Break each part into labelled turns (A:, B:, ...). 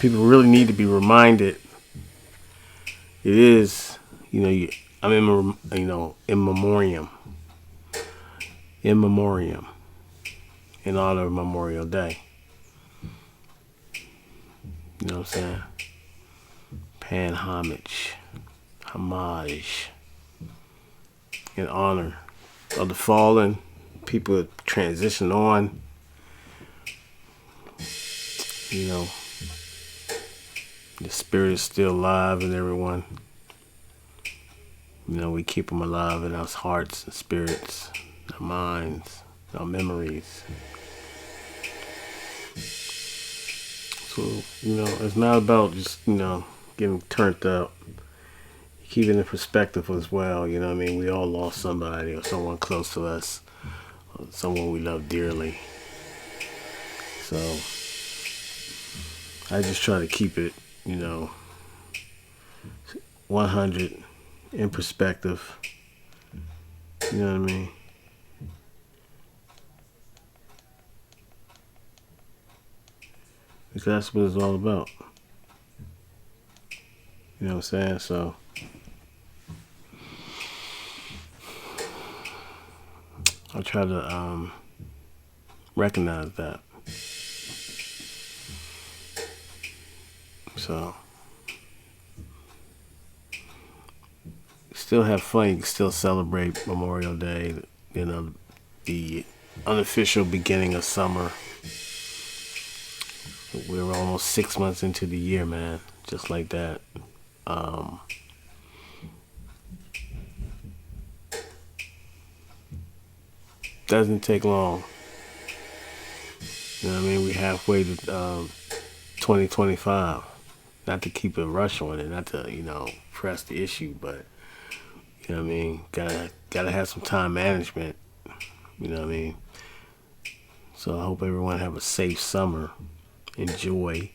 A: people really need to be reminded. It is, I'm in memoriam, in memoriam, in honor of Memorial Day. You know what I'm saying? Paying homage, in honor of the fallen, people that transition on. You know, the spirit is still alive in everyone. We keep them alive in our hearts and spirits, our minds, our memories. So, it's not about just, getting turned up. Keeping in perspective as well, we all lost somebody or someone close to us, or someone we love dearly. So, I just try to keep it, 100 in perspective. You know what I mean? Because that's what it's all about. You know what I'm saying? So, I try to recognize that. So, still have fun. You can still celebrate Memorial Day. The unofficial beginning of summer. We're almost 6 months into the year, man. Just like that. Doesn't take long. You know what I mean? We're halfway to 2025. Not to keep a rush on it, not to, press the issue, but, you know what I mean? Gotta have some time management. You know what I mean? So I hope everyone have a safe summer. Enjoy.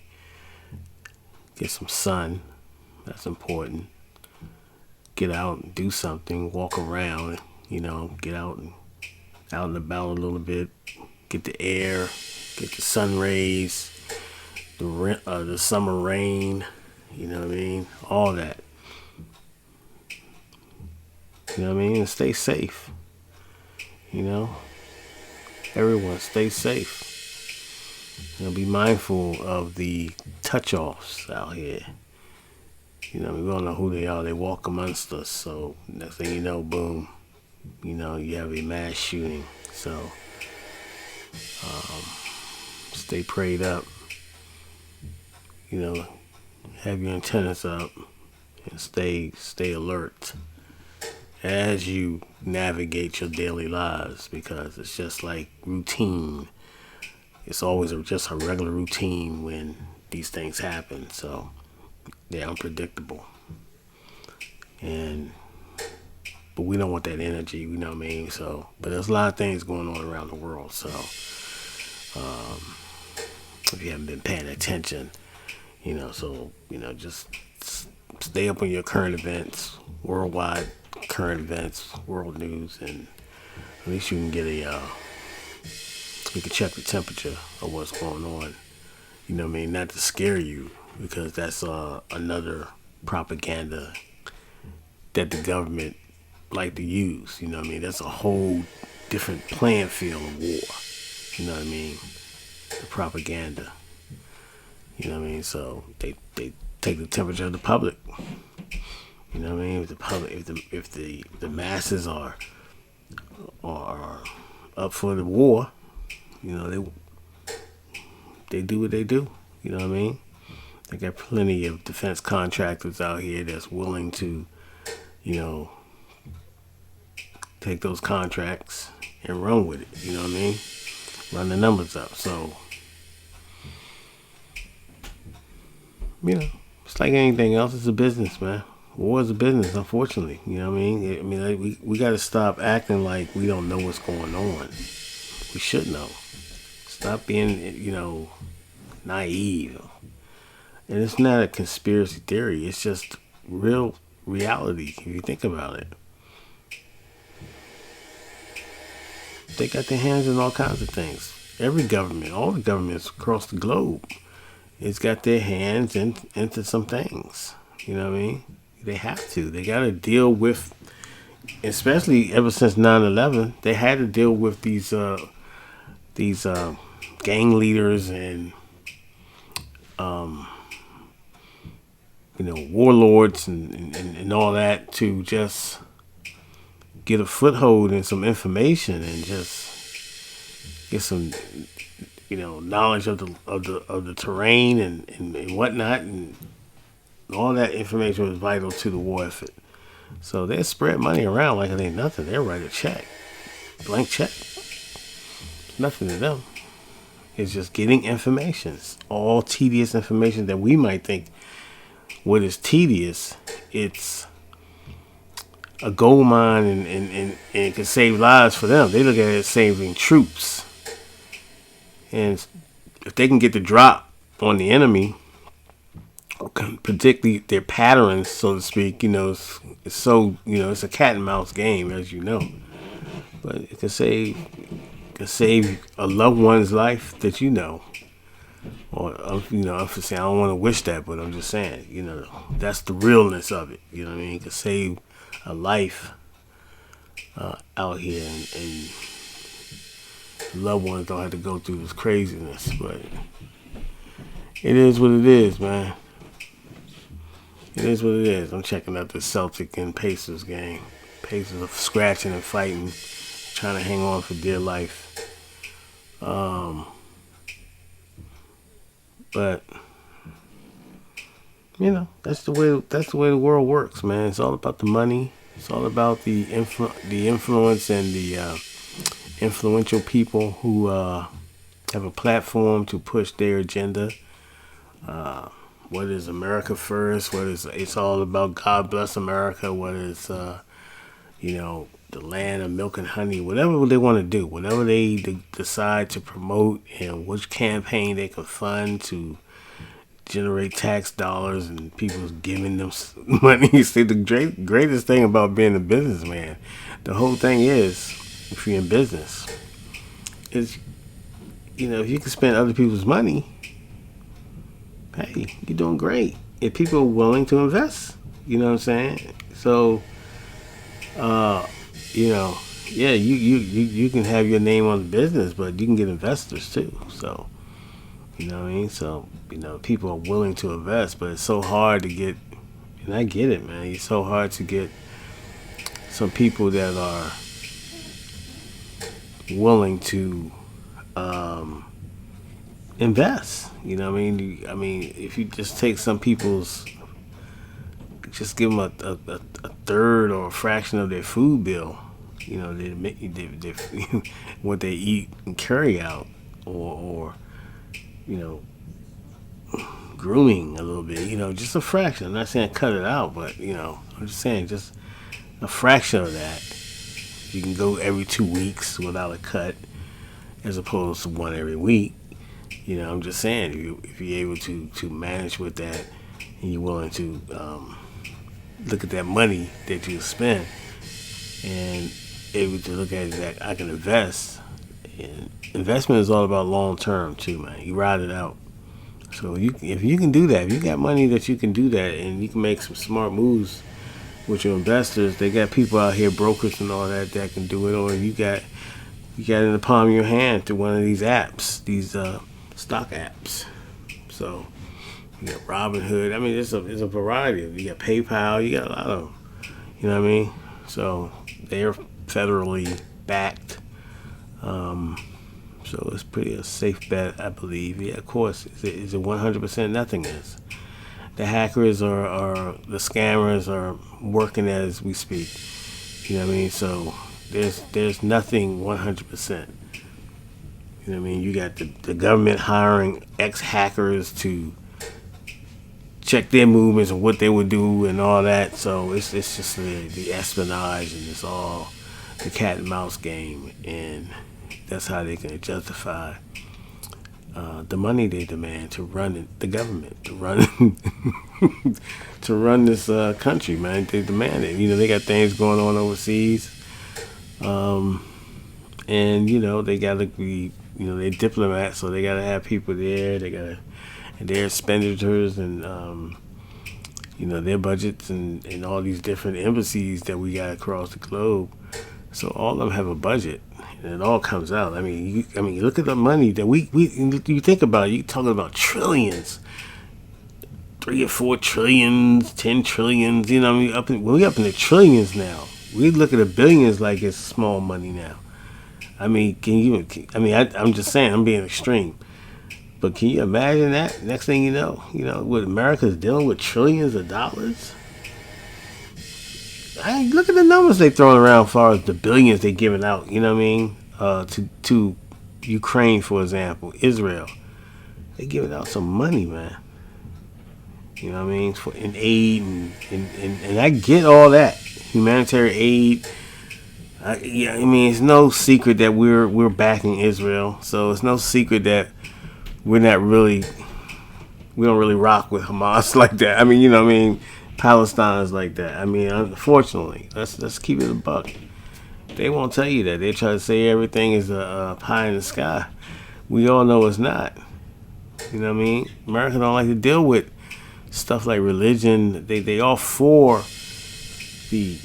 A: Get some sun. That's important. Get out and do something. Walk around. Get out and about a little bit. Get the air. Get the sun rays. The summer rain. You know what I mean? All that. You know what I mean? And stay safe. Everyone stay safe. Be mindful of the touch-offs out here. We don't know who they are. They walk amongst us. So next thing you know, boom, you have a mass shooting. So stay prayed up. Have your antennas up and stay alert as you navigate your daily lives, because it's just like routine. It's always just a regular routine when these things happen. So they're unpredictable. But we don't want that energy, you know what I mean? So, but there's a lot of things going on around the world. So if you haven't been paying attention, just stay up on your current events, worldwide current events, world news, and at least you can get you can check the temperature of what's going on. You know what I mean? Not to scare you, because that's another propaganda that the government like to use. You know what I mean? That's a whole different playing field of war. You know what I mean? The propaganda. You know what I mean? So they take the temperature of the public. You know what I mean? If the public, if the masses are up for the war, they do what they do. You know what I mean? They got plenty of defense contractors out here that's willing to, take those contracts and run with it. You know what I mean? Run the numbers up. So, it's like anything else. It's a business, man. War is a business, unfortunately. You know what I mean? We got to stop acting like we don't know what's going on. We should know. Stop being, naive. And it's not a conspiracy theory. It's just real reality, if you think about it. They got their hands in all kinds of things. Every government, all the governments across the globe, it's got their hands into some things. You know what I mean? They have to. They got to deal with, especially ever since 9/11. They had to deal with these gang leaders and warlords and all that to just get a foothold in some information and just get some knowledge of the terrain and whatnot, and all that information was vital to the war effort. So they spread money around like it ain't nothing. They'll write a check, blank check, nothing to them. It's just getting information. It's all tedious information that we might think what is tedious. It's a gold mine, and it can save lives for them. They look at it as saving troops. And if they can get the drop on the enemy, particularly their patterns, so to speak, it's so, it's a cat and mouse game, as you know. But it can save a loved one's life that or I'm just saying, I don't want to wish that, but I'm just saying, that's the realness of it. You know what I mean? It can save a life out here, and loved ones don't have to go through this craziness. But it is what it is, man. It is what it is. I'm checking out the Celtic and Pacers game. Pacers are scratching and fighting, trying to hang on for dear life. But that's the way the world works, man. It's all about the money. It's all about the influence and the influential people who have a platform to push their agenda. What is America first? It's all about God bless America? What is the land of milk and honey? Whatever they want to do, whatever they decide to promote, and which campaign they can fund to generate tax dollars and people giving them money. See, the greatest thing about being a businessman, the whole thing is, if you're in business, is if you can spend other people's money, hey, you're doing great. If people are willing to invest, you know what I'm saying? So, yeah, you can have your name on the business, but you can get investors too. So, you know what I mean? So, people are willing to invest, but it's so hard to get, and I get it, man. It's so hard to get some people that are willing to invest. You know what I mean? If you just take some people's, just give them a third or a fraction of their food bill, they what they eat and carry out, or grooming a little bit, just a fraction. I'm not saying cut it out, but I'm just saying just a fraction of that. You can go every 2 weeks without a cut, as opposed to one every week. I'm just saying, if you're able to manage with that, and you're willing to look at that money that you spend, and able to look at it that I can invest. And investment is all about long term too, man. You ride it out. So if you can do that, if you got money that you can do that, and you can make some smart moves with your investors, they got people out here, brokers and all that can do it. Or you got it in the palm of your hand through one of these apps, these stock apps. So you got Robinhood. There's a variety of. You got PayPal. You got a lot of them. You know what I mean? So they're federally backed. So it's pretty a safe bet, I believe. Yeah, of course. Is it 100%? Nothing is. The hackers or the scammers are working as we speak. You know what I mean? So there's nothing 100%. You know what I mean? You got the government hiring ex-hackers to check their movements and what they would do and all that. So it's just the espionage, and it's all the cat and mouse game, and that's how they can justify the money they demand to run the government, to run this country, man. They demand it. They got things going on overseas, and they gotta be, they're diplomats, so they gotta have people there. They gotta and their expenditures and their budgets and all these different embassies that we got across the globe. So all of them have a budget, and it all comes out. I mean, you look at the money that we you think about it, you talking about trillions, 3 or 4 trillions, 10 trillions. You know, what I mean, we up in the trillions now. We look at the billions like it's small money now. I mean, I'm just saying, I'm being extreme. But can you imagine that? Next thing you know, what America's dealing with trillions of dollars. Look at the numbers they throwing around as far as the billions they giving out. You know what I mean? To Ukraine, for example, Israel, they giving out some money, man. You know what I mean? In aid and I get all that humanitarian aid. It's no secret that we're backing Israel, so it's no secret that we don't really rock with Hamas like that. I mean, you know what I mean? Palestine is like that. I mean, unfortunately, let's keep it a buck. They won't tell you that. They try to say everything is a pie in the sky. We all know it's not. You know what I mean? America don't like to deal with stuff like religion. They all for the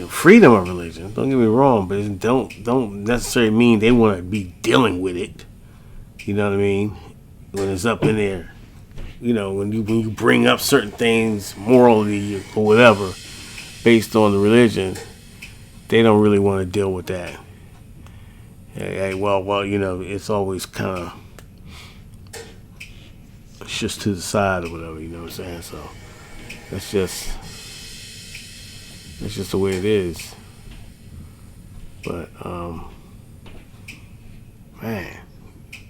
A: freedom of religion. Don't get me wrong, but it don't necessarily mean they want to be dealing with it. You know what I mean? When it's up in there, when you bring up certain things morally or whatever based on the religion, they don't really want to deal with that. Well, it's always kind of just to the side or whatever. You know what I'm saying? So that's just the way it is. But man,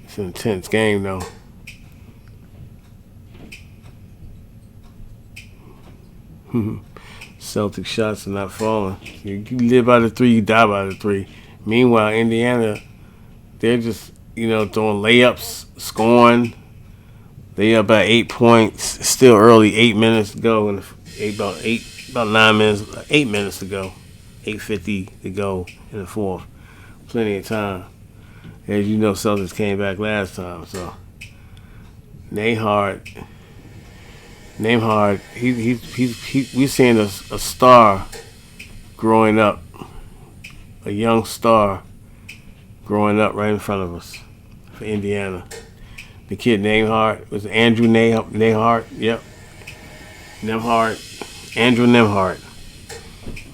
A: it's an intense game though. Celtic shots are not falling. You live by the 3, you die by the 3. Meanwhile, Indiana, they're just throwing layups, scoring. They up by 8 points. It's still early, 8 minutes to go, and about 9 minutes, 8 minutes to go, 8:50 to go in the fourth. Plenty of time. As you know, Celtics came back last time, so Nembhard, we're seeing a star growing up, a young star growing up right in front of us for Indiana. The kid Nembhard was Andrew Nembhard. Yep, Andrew Nembhard,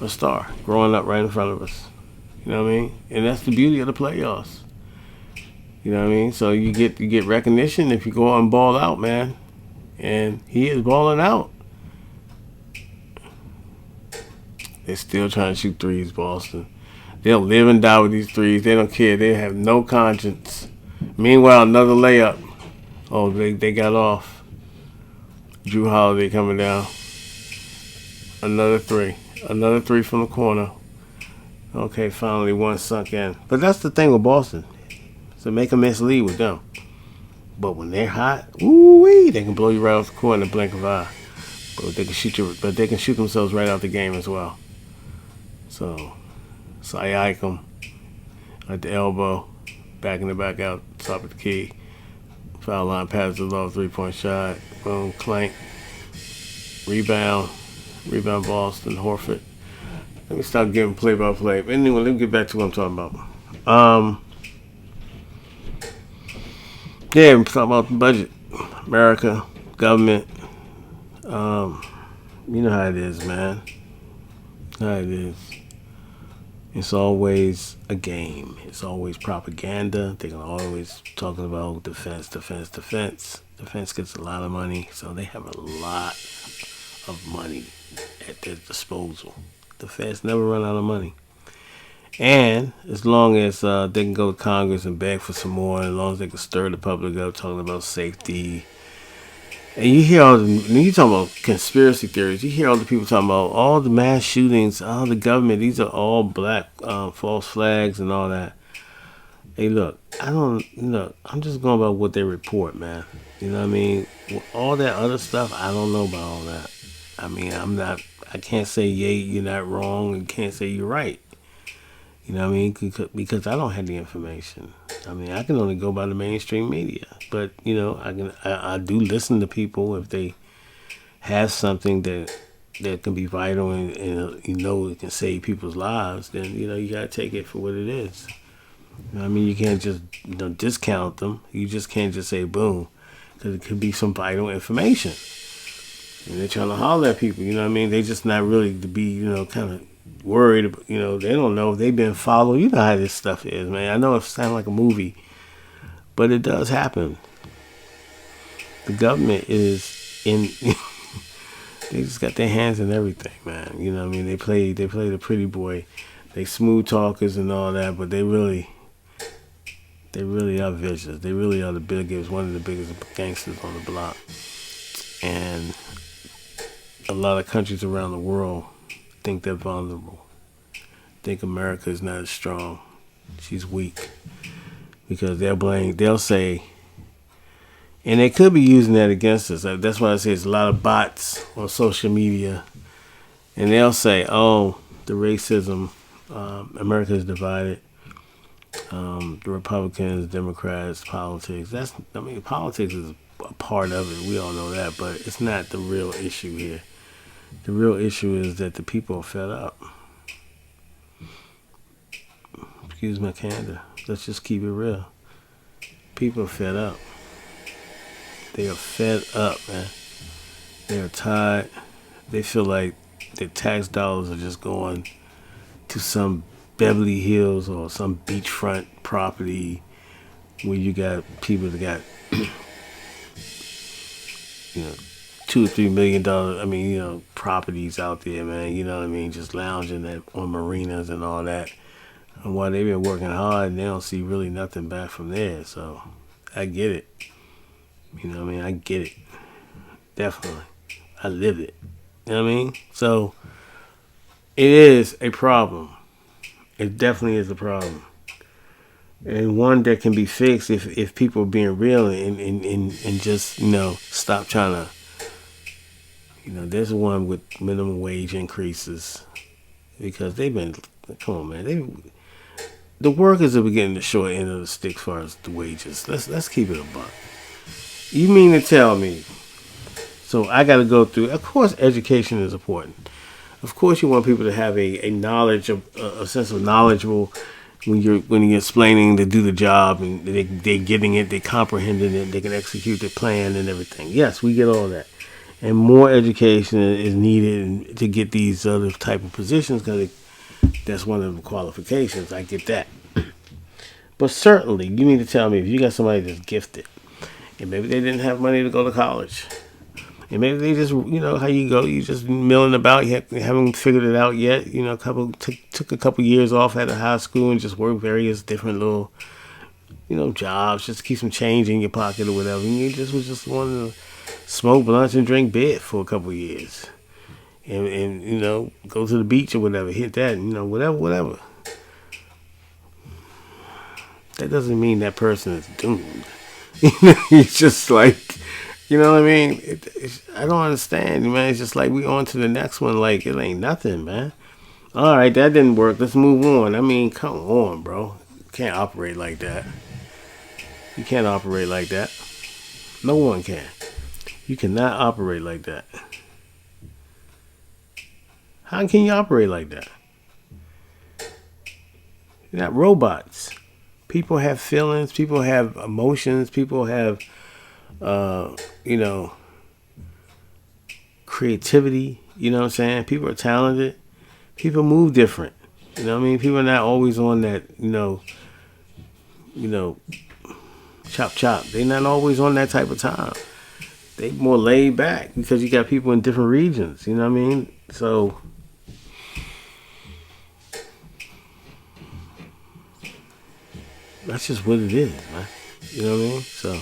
A: a star growing up right in front of us. You know what I mean? And that's the beauty of the playoffs. You know what I mean? So you get recognition if you go out and ball out, man. And he is balling out. They're still trying to shoot threes, Boston. They'll live and die with these threes. They don't care. They have no conscience. Meanwhile, another layup. Oh, they got off. Drew Holiday coming down. Another three. Another three from the corner. Okay, finally one sunk in. But that's the thing with Boston. So make a mislead with them. But when they're hot, ooh-wee, they can blow you right off the court in the blink of an eye. But they can shoot themselves right out the game as well. So Siakam at the elbow, backing the back out, top of the key. Foul line passes it off, 3-point shot. Boom, clank. Rebound Boston, Horford. Let me stop giving play-by-play. But anyway, let me get back to what I'm talking about. Yeah, we're talking about the budget. America, government. You know how it is, man. How it is. It's always a game. It's always propaganda. They're always talking about defense. Defense gets a lot of money, so they have a lot of money at their disposal. The feds never run out of money. And as long as they can go to Congress and beg for some more, as long as they can stir the public up talking about safety. And you hear when you talk about conspiracy theories, you hear all the people talking about all the mass shootings, all the government, these are all black false flags and all that. Hey, look, I'm just going about what they report, man. You know what I mean? All that other stuff, I don't know about all that. I mean, I can't say, yay, you're not wrong, and can't say you're right. You know what I mean? Because I don't have the information. I mean, I can only go by the mainstream media. But I do listen to people if they have something that can be vital and it can save people's lives. Then you gotta take it for what it is. You know what I mean? You can't just discount them. You just can't just say boom, because it could be some vital information. And they're trying to holler at people. You know what I mean? They just not really to be kind of worried. They don't know if they've been followed. You know how this stuff is, man. I know it sounds like a movie, but it does happen. The government is in. They just got their hands in everything, man. You know what I mean? They play the pretty boy. They smooth talkers and all that, but they really are vicious. They really are one of the biggest gangsters on the block. And a lot of countries around the world think they're vulnerable. Think America is not as strong. She's weak. Because they'll say, and they could be using that against us. That's why I say it's a lot of bots on social media. And they'll say, oh, the racism, America is divided. The Republicans, Democrats, politics. Politics is a part of it. We all know that, but it's not the real issue here. The real issue is that the people are fed up. Excuse my candor. Let's just keep it real. People are fed up. They are fed up, man. They are tired. They feel like their tax dollars are just going to some Beverly Hills or some beachfront property where you got people that got, $2 or $3 million, properties out there, man. You know what I mean? Just lounging on marinas and all that. And while they've been working hard, and they don't see really nothing back from there. So I get it. You know what I mean? I get it. Definitely. I live it. You know what I mean? So it is a problem. It definitely is a problem. And one that can be fixed if people are being real and just, stop trying to, there's one with minimum wage increases because they've been, come on, man. The workers are getting the short end of the stick as far as the wages. Let's keep it a buck. You mean to tell me? So I got to go through. Of course, education is important. Of course, you want people to have a knowledge of a sense of knowledgeable when you're explaining to do the job and they're getting it, they're comprehending it, they can execute the plan and everything. Yes, we get all that, and more education is needed to get these other type of positions because that's one of the qualifications. I get that, but certainly you need to tell me if you got somebody that's gifted. And maybe they didn't have money to go to college. And maybe they just, how you go, you just milling about, you haven't figured it out yet. Took a couple years off out of high school and just worked various different little, jobs just to keep some change in your pocket or whatever. And you just was just wanting to smoke blunts and drink beer for a couple years. And go to the beach or whatever, hit that, whatever. That doesn't mean that person is doomed. It's just like, you know what I mean? I don't understand, man. It's just like we on to the next one like it ain't nothing, man. All right, that didn't work. Let's move on. I mean, come on, bro. You can't operate like that. You can't operate like that. No one can. You cannot operate like that. How can you operate like that? You're not robots. People have feelings. People have emotions. People have, creativity. You know what I'm saying? People are talented. People move different. You know what I mean? People are not always on that, chop. They're not always on that type of time. They more laid back because you got people in different regions. You know what I mean? So that's just what it is, man. You know what I mean? So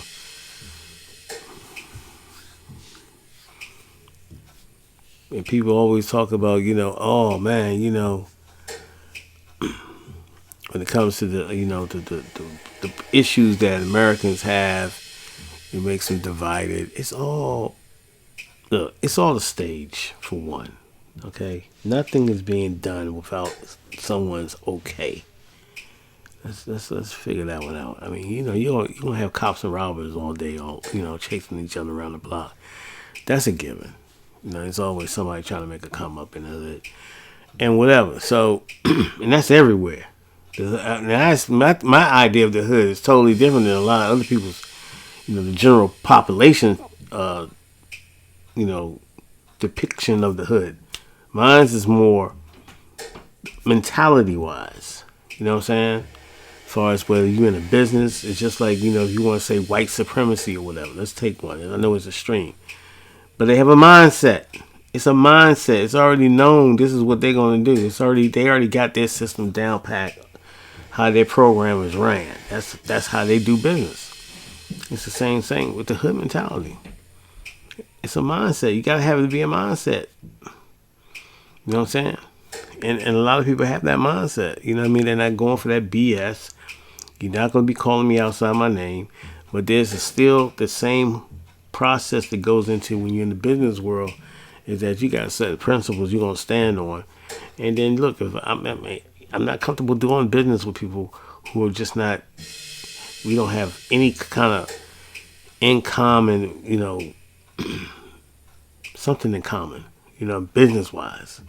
A: and people always talk about, oh man, when it comes to the issues that Americans have, it makes them divided. It's all a stage for one. Okay, nothing is being done without someone's okay. Let's figure that one out. I mean, you don't have cops and robbers all day, chasing each other around the block. That's a given. There's always somebody trying to make a come up in the hood and whatever. So, and that's everywhere. That's my idea of the hood is totally different than a lot of other people's. The general population, you know, depiction of the hood. Mine's is more mentality wise. You know what I'm saying? As far as whether you're in a business, it's just like, if you want to say white supremacy or whatever. Let's take one. I know it's extreme. But they have a mindset. It's a mindset. It's already known this is what they're going to do. They already got their system down pat, how their program is ran. That's how they do business. It's the same thing with the hood mentality. It's a mindset. You got to have it to be a mindset. You know what I'm saying? And a lot of people have that mindset. You know what I mean? They're not going for that BS. You're not going to be calling me outside my name. But there's still the same process that goes into when you're in the business world, is that you got set principles you're going to stand on. And then look, if I'm not comfortable doing business with people who are just not, we don't have any kind of in common, something in common, business wise.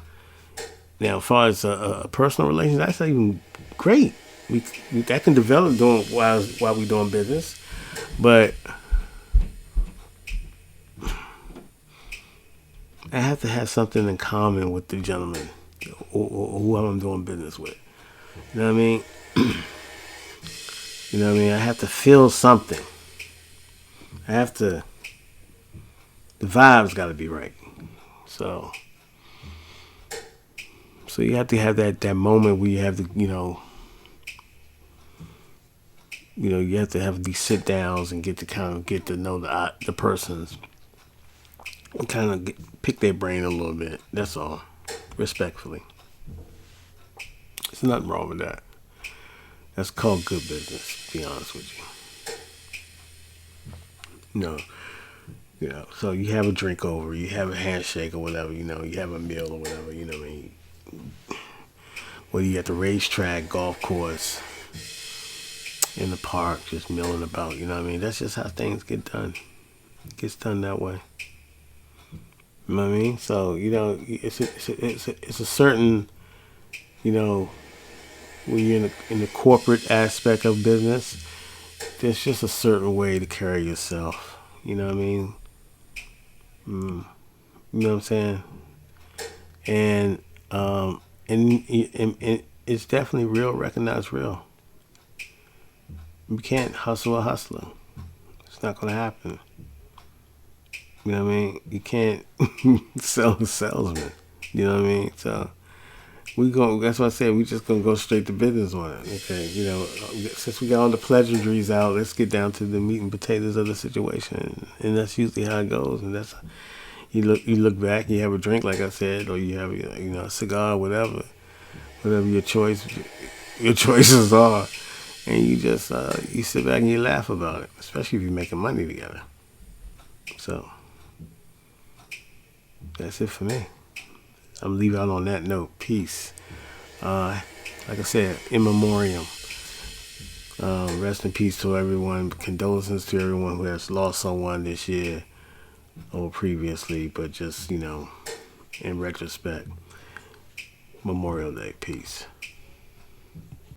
A: Now, as far as a personal relation, that's even great. That can develop while we doing business, but I have to have something in common with the gentleman or who I'm doing business with. You know what I mean? I have to feel something. The vibe's got to be right. So you have to have that moment where you have to, you have to have these sit downs and get to know the persons and kind of pick their brain a little bit. That's all, respectfully. There's nothing wrong with that. That's called good business, to be honest with you. So you have a drink over, you have a handshake or whatever, you have a meal or whatever, what I mean? Whether you at the racetrack, golf course, in the park, just milling about, what I mean? That's just how things get done. It gets done that way. You know what I mean? So, it's a certain, when you're in the corporate aspect of business, there's just a certain way to carry yourself. You know what I mean? You know what I'm saying? And it's definitely real, recognized real. You can't hustle a hustler. It's not going to happen. You know what I mean? You can't sell a salesman. You know what I mean? So that's what I said. We just going to go straight to business on it. Okay, since we got all the pleasantries out, let's get down to the meat and potatoes of the situation. And that's usually how it goes. And that's, you look back, you have a drink, like I said, or you have a cigar, whatever your choices are, and you just you sit back and you laugh about it, especially if you're making money together. So that's it for me. I'm leaving out on that note. Peace. Like I said, in memoriam. Rest in peace to everyone. Condolences to everyone who has lost someone this year or previously, but just, in retrospect, Memorial Day. Peace.